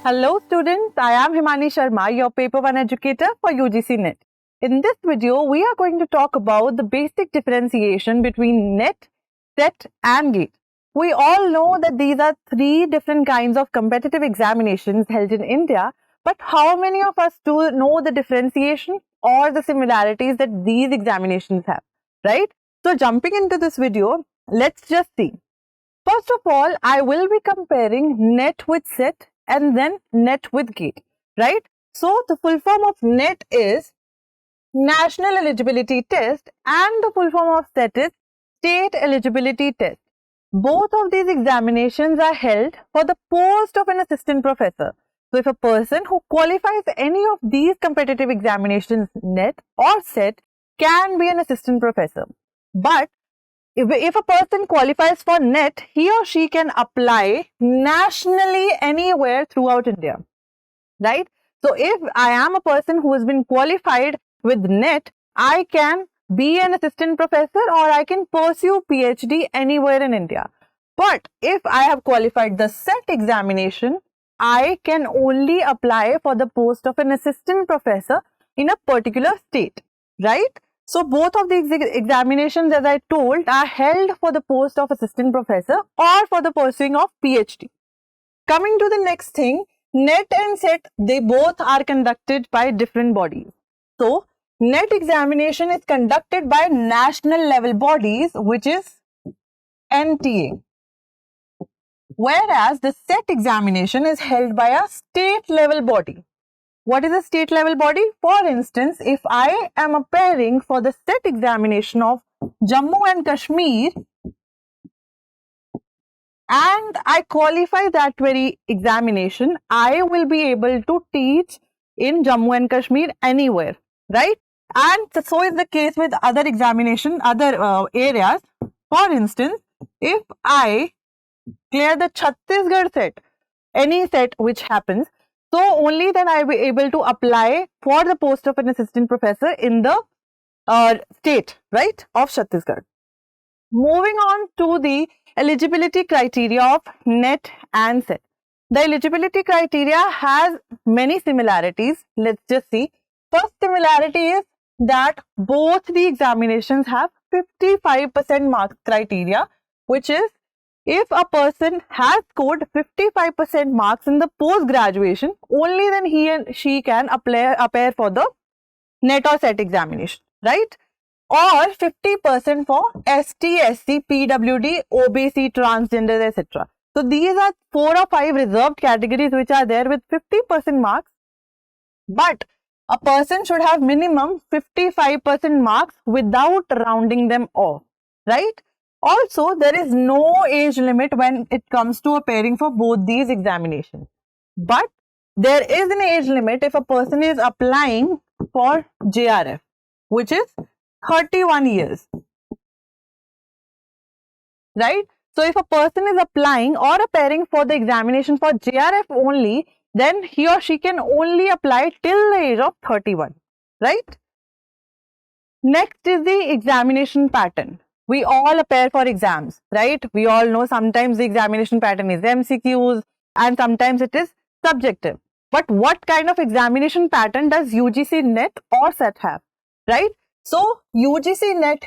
Hello students, I am Himani Sharma, your paper 1 educator for UGC NET. In this video, we are going to talk about the basic differentiation between NET, SET and GATE. We all know that these are three different kinds of competitive examinations held in India, but how many of us do know the differentiation or the similarities that these examinations have, right? So jumping into this video, let's just see. First of all, I will be comparing NET with SET and then NET with GATE, right? So the full form of NET is National Eligibility Test and the full form of SET is State Eligibility Test. Both of these examinations are held for the post of an assistant professor. So if a person who qualifies any of these competitive examinations, NET or SET, can be an assistant professor. But if a person qualifies for NET, he or she can apply nationally anywhere throughout India, right? So if I am a person who has been qualified with NET, I can be an assistant professor or I can pursue PhD anywhere in India. But if I have qualified the SET examination, I can only apply for the post of an assistant professor in a particular state, right? So both of these examinations, as I told, are held for the post of assistant professor or for the pursuing of PhD. Coming to the next thing, NET and SET, they both are conducted by different bodies. So NET examination is conducted by national level bodies, which is NTA. Whereas the SET examination is held by a state level body. What is a state level body? For instance, if I am appearing for the SET examination of Jammu and Kashmir and I qualify that very examination, I will be able to teach in Jammu and Kashmir anywhere, right? And so is the case with other examination, other areas. For instance, if I clear the Chhattisgarh set, any set which happens, so only then I will be able to apply for the post of an assistant professor in the state, right, of Chhattisgarh. Moving on to the eligibility criteria of NET and SET. The eligibility criteria has many similarities. Let's just see. First similarity is that both the examinations have 55% marks criteria, which is if a person has scored 55% marks in the post-graduation, only then he and she can appear for the NET or SET examination, right? Or 50% for ST, SC, PWD, OBC, transgender, etc. So these are 4 or 5 reserved categories which are there with 50% marks. But a person should have minimum 55% marks without rounding them off, right? Also, there is no age limit when it comes to appearing for both these examinations. But there is an age limit if a person is applying for JRF, which is 31 years, right? So if a person is applying or appearing for the examination for JRF only, then he or she can only apply till the age of 31, right? Next is the examination pattern. We all appear for exams, right? We all know sometimes the examination pattern is MCQs and sometimes it is subjective. But what kind of examination pattern does UGC NET or SET have, right? So UGC NET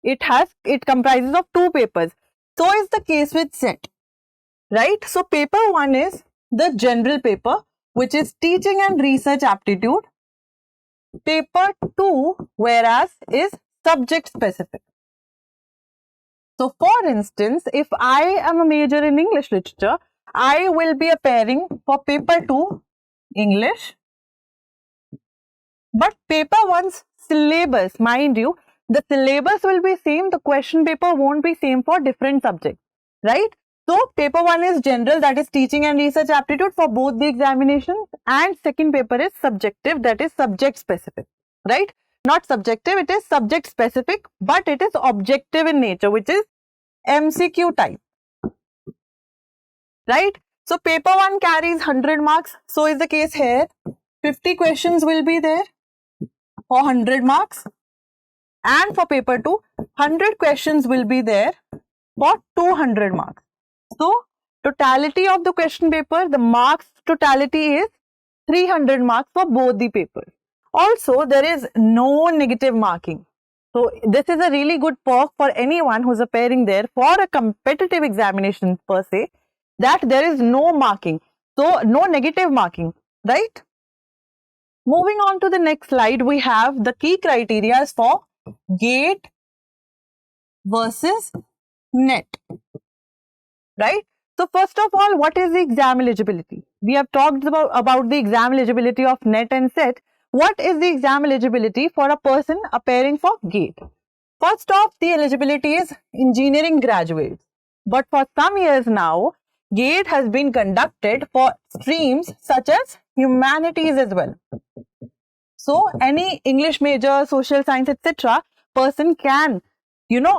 it comprises of 2 papers. So is the case with SET, right? So paper 1 is the general paper, which is teaching and research aptitude. Paper 2, whereas, is subject specific. So for instance, if I am a major in English literature, I will be appearing for paper 2 English. But paper 1's syllabus, mind you, the syllabus will be same, the question paper won't be same for different subjects, right? So paper 1 is general, that is teaching and research aptitude for both the examinations, and second paper is subjective, that is subject specific, right? Not subjective, it is subject specific, but it is objective in nature, which is MCQ type, right? So paper 1 carries 100 marks, so is the case here. 50 questions will be there for 100 marks, and for paper 2, 100 questions will be there for 200 marks. So totality of the question paper, the marks totality is 300 marks for both the papers. Also, there is no negative marking. So, this is a really good perk for anyone who's appearing there for a competitive examination per se, that there is no marking. So, no negative marking, right? Moving on to the next slide, we have the key criteria for GATE versus NET, right? So, first of all, what is the exam eligibility? We have talked about the exam eligibility of NET and SET. What is the exam eligibility for a person appearing for GATE? First off, the eligibility is engineering graduates. But for some years now, GATE has been conducted for streams such as humanities as well. So, any English major, social science, etc. person can,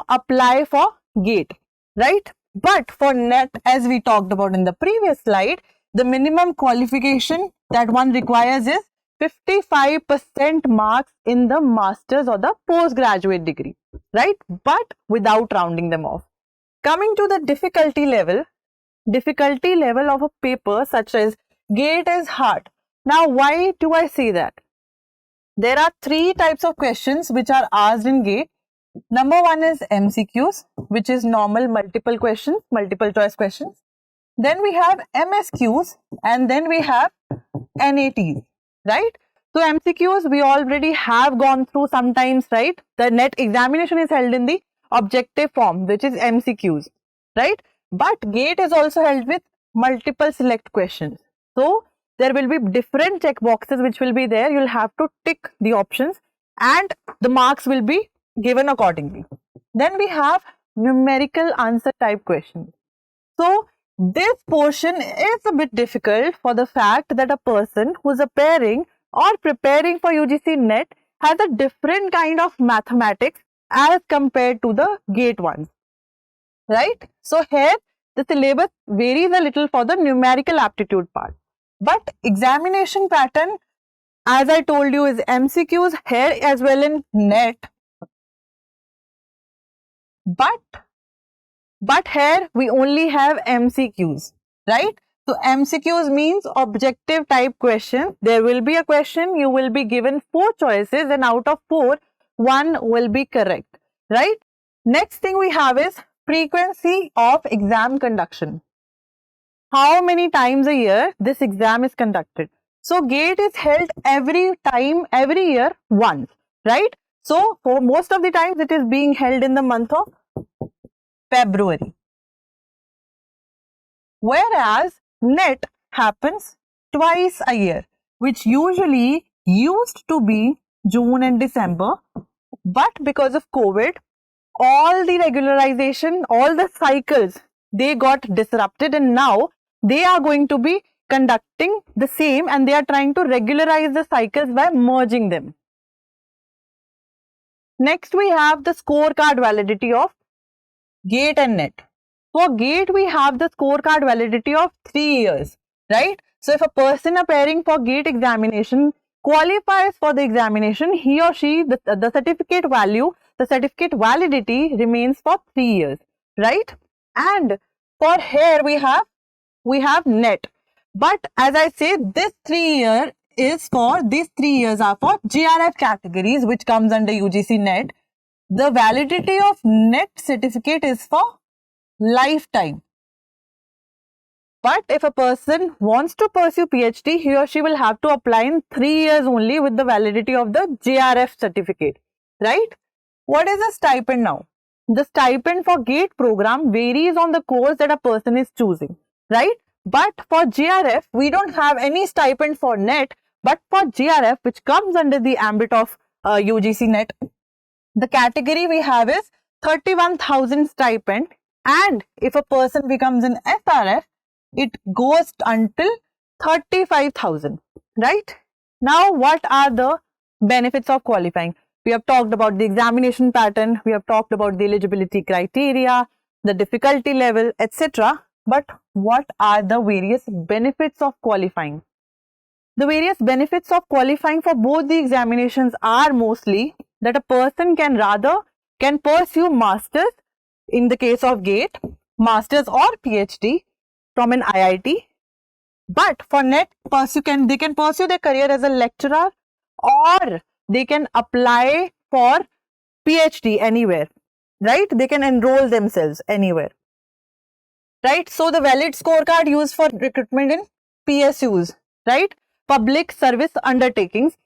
apply for GATE, right? But for NET, as we talked about in the previous slide, the minimum qualification that one requires is 55% marks in the master's or the postgraduate degree, right? But without rounding them off. Coming to the difficulty level of a paper such as GATE is hard. Now, why do I say that? There are three types of questions which are asked in GATE. Number one is MCQs, which is normal multiple questions, multiple choice questions. Then we have MSQs and then we have NATs, right? So MCQs we already have gone through sometimes, right? The NET examination is held in the objective form, which is MCQs, right? But GATE is also held with multiple select questions. So there will be different check boxes which will be there. You'll have to tick the options and the marks will be given accordingly. Then we have numerical answer type questions. So this portion is a bit difficult for the fact that a person who's appearing or preparing for UGC NET has a different kind of mathematics as compared to the GATE ones, right? So here the syllabus varies a little for the numerical aptitude part. But examination pattern, as I told you, is MCQs here as well in NET. But here we only have MCQs, right? So MCQs means objective type question. There will be a question, you will be given 4 choices and out of 4, 1 will be correct, right? Next thing we have is frequency of exam conduction. How many times a year this exam is conducted? So GATE is held every year once, right? So for most of the times it is being held in the month of February. Whereas NET happens twice a year, which usually used to be June and December. But because of COVID, all the regularization, all the cycles, they got disrupted and now they are going to be conducting the same and they are trying to regularize the cycles by merging them. Next, we have the scorecard validity of GATE and NET. For GATE, we have the scorecard validity of 3 years, right? So, if a person appearing for GATE examination qualifies for the examination, he or she, the certificate value, the certificate validity remains for 3 years, right? And for here, we have NET. But as I say, these 3 years are for JRF categories, which comes under UGC NET. The validity of NET certificate is for lifetime. But if a person wants to pursue PhD, he or she will have to apply in 3 years only with the validity of the JRF certificate, right? What is the stipend now? The stipend for GATE program varies on the course that a person is choosing, right? But for JRF, we don't have any stipend for NET, but for JRF, which comes under the ambit of UGC NET, the category we have is 31,000 stipend, and if a person becomes an SRF, it goes until 35,000, right? Now, what are the benefits of qualifying? We have talked about the examination pattern, we have talked about the eligibility criteria, the difficulty level, etc. But what are the various benefits of qualifying? The various benefits of qualifying for both the examinations are mostly that a person can pursue masters in the case of GATE, masters or PhD from an IIT, But for NET, they can pursue their career as a lecturer, or they can apply for PhD anywhere, right? They can enroll themselves anywhere, right? So the valid scorecard used for recruitment in PSUs, right? Public service undertakings,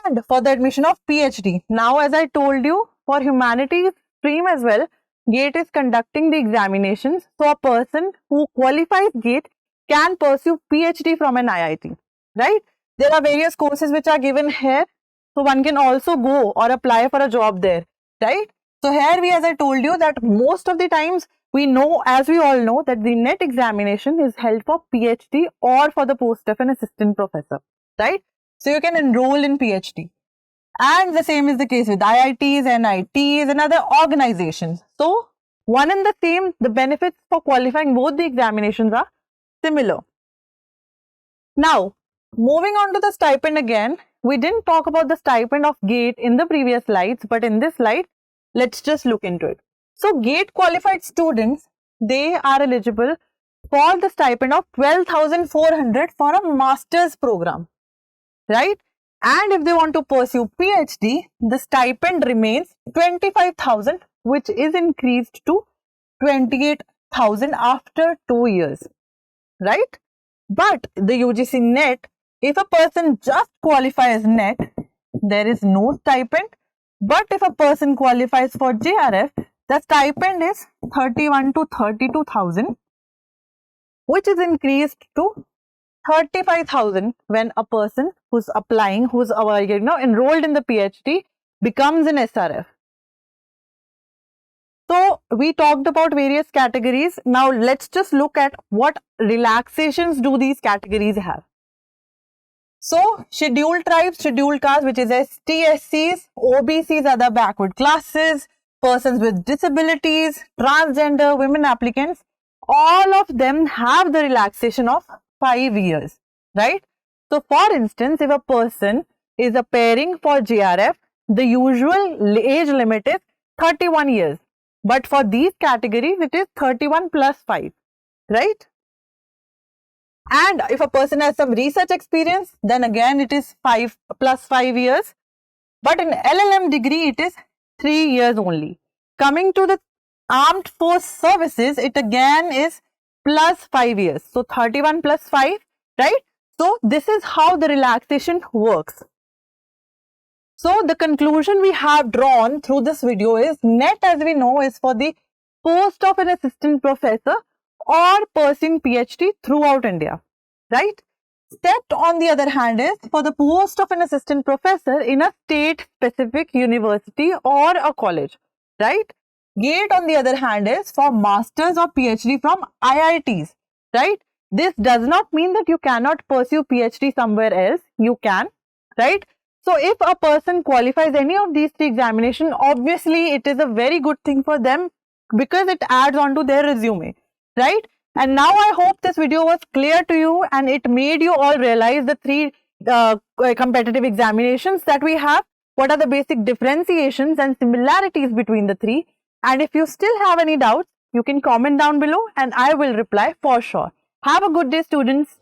and for the admission of PhD. Now, as I told you, for humanities stream as well, GATE is conducting the examinations. So a person who qualifies GATE can pursue PhD from an IIT, right? There are various courses which are given here. So one can also go or apply for a job there, right? So here as I told you, that most of the times we know, as we all know, that the NET examination is held for PhD or for the post of an assistant professor, right? So you can enroll in PhD. And the same is the case with IITs, NITs and other organizations. So one and the same, the benefits for qualifying both the examinations are similar. Now, moving on to the stipend again, we didn't talk about the stipend of GATE in the previous slides, but in this slide, let's just look into it. So GATE qualified students, they are eligible for the stipend of 12,400 for a master's program, right? And if they want to pursue PhD, the stipend remains 25,000, which is increased to 28,000 after 2 years, right? But the UGC NET, if a person just qualifies NET, there is no stipend. But if a person qualifies for JRF, the stipend is 31 to 32,000, which is increased to 35,000 when a person who's applying, who's enrolled in the PhD, becomes an SRF. So we talked about various categories. Now let's just look at what relaxations do these categories have. So scheduled tribes, scheduled castes, which is ST, SCs, OBCs are the backward classes, persons with disabilities, transgender, women applicants, all of them have the relaxation of 5 years, right? So for instance, if a person is appearing for JRF, the usual age limit is 31 years. But for these categories, it is 31 plus 5, right? And if a person has some research experience, then again it is 5 plus 5 years. But in LLM degree, it is 3 years only. Coming to the armed force services, it again is plus 5 years. So 31 plus 5, right? So this is how the relaxation works. So the conclusion we have drawn through this video is NET, as we know, is for the post of an assistant professor or pursuing PhD throughout India, right? STET, on the other hand, is for the post of an assistant professor in a state-specific university or a college, right? GATE, on the other hand, is for masters or PhD from IITs, right? This does not mean that you cannot pursue PhD somewhere else. You can, right? So if a person qualifies any of these 3 examinations, obviously it is a very good thing for them because it adds on to their resume, right? And now I hope this video was clear to you and it made you all realize the 3 competitive examinations that we have, what are the basic differentiations and similarities between the 3. And if you still have any doubts, you can comment down below and I will reply for sure. Have a good day, students.